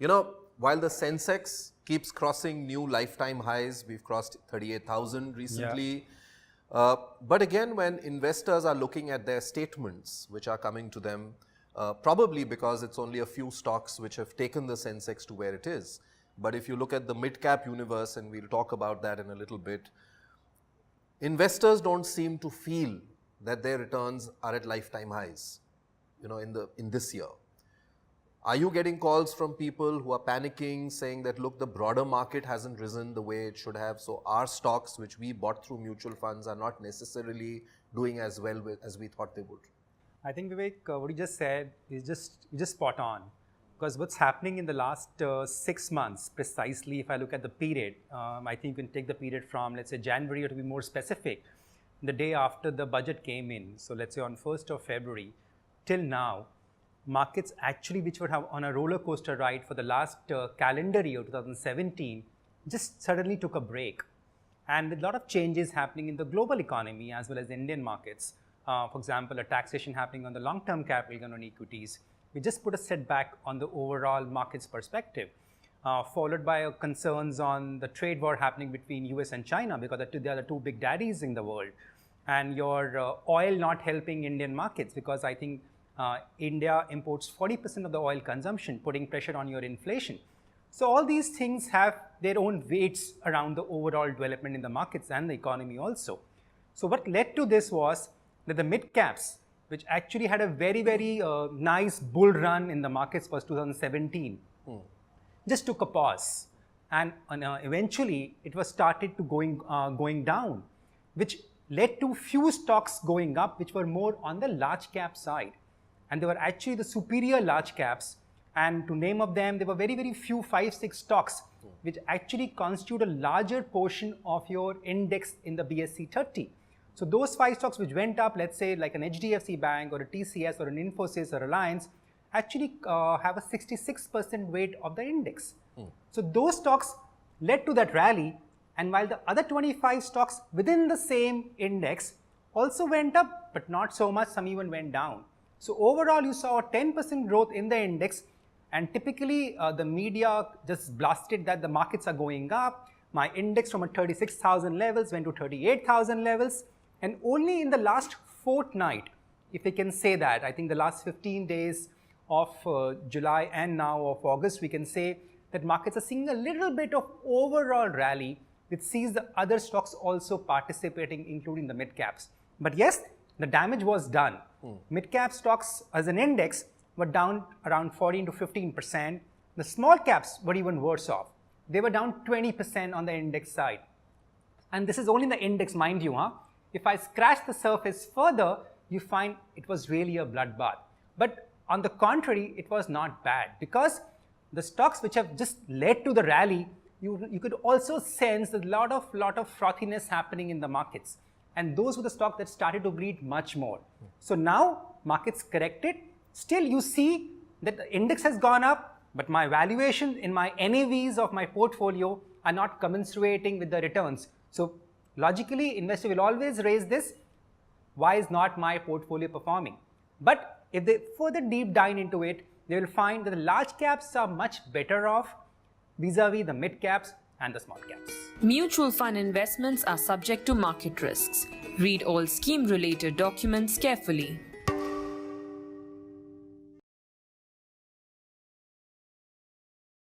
While the Sensex keeps crossing new lifetime highs, we've crossed 38,000 recently. Yeah. But again, when investors are looking at their statements, which are coming to them, probably because it's only a few stocks which have taken the Sensex to where it is. But if you look at the mid-cap universe, and we'll talk about that in a little bit, investors don't seem to feel that their returns are at lifetime highs, in this year. Are you getting calls from people who are panicking, saying that, look, the broader market hasn't risen the way it should have, so our stocks, which we bought through mutual funds, are not necessarily doing as well as we thought they would? I think, Vivek, what you just said is just spot on. Because what's happening in the last 6 months, precisely, if I look at the period, I think you can take the period from, let's say, January, or to be more specific, the day after the budget came in. So let's say on 1st of February, till now, markets actually, which were on a roller coaster ride for the last calendar year, 2017, just suddenly took a break. And with a lot of changes happening in the global economy as well as the Indian markets, for example, a taxation happening on the long-term capital gain on equities, we just put a setback on the overall markets perspective, followed by concerns on the trade war happening between US and China, because they are the two big daddies in the world, and your oil not helping Indian markets, because I think India imports 40% of the oil consumption, putting pressure on your inflation. So all these things have their own weights around the overall development in the markets and the economy also. So what led to this was that the mid caps, which actually had a very, very nice bull run in the markets for 2017, just took a pause. And eventually it was started to going down, which led to few stocks going up, which were more on the large cap side. And they were actually the superior large caps. And to name of them, there were very, very few 5-6 stocks, which actually constitute a larger portion of your index in the BSE 30. So those 5 stocks which went up, let's say like an HDFC Bank or a TCS or an Infosys or Reliance, actually have a 66% weight of the index. So those stocks led to that rally. And while the other 25 stocks within the same index also went up, but not so much, some even went down. So overall, you saw a 10% growth in the index, and typically the media just blasted that the markets are going up. My index from a 36,000 levels went to 38,000 levels, and only in the last fortnight, if we can say that, I think the last 15 days of July and now of August, we can say that markets are seeing a little bit of overall rally, which sees the other stocks also participating, including the mid caps. But yes, the damage was done. Mid-cap stocks as an index were down around 14 to 15%. The small caps were even worse off. They were down 20% on the index side. And this is only the index, mind you. If I scratch the surface further, you find it was really a bloodbath. But on the contrary, it was not bad, because the stocks which have just led to the rally, you could also sense a lot of frothiness happening in the markets. And those were the stocks that started to bleed much more. So now markets corrected. Still you see that the index has gone up, but my valuation in my NAVs of my portfolio are not commensurating with the returns. So logically, investor will always raise this, why is not my portfolio performing? But if they further deep dive into it, they will find that the large caps are much better off vis-a-vis the mid caps and the small caps. Mutual fund investments are subject to market risks. Read all scheme-related documents carefully.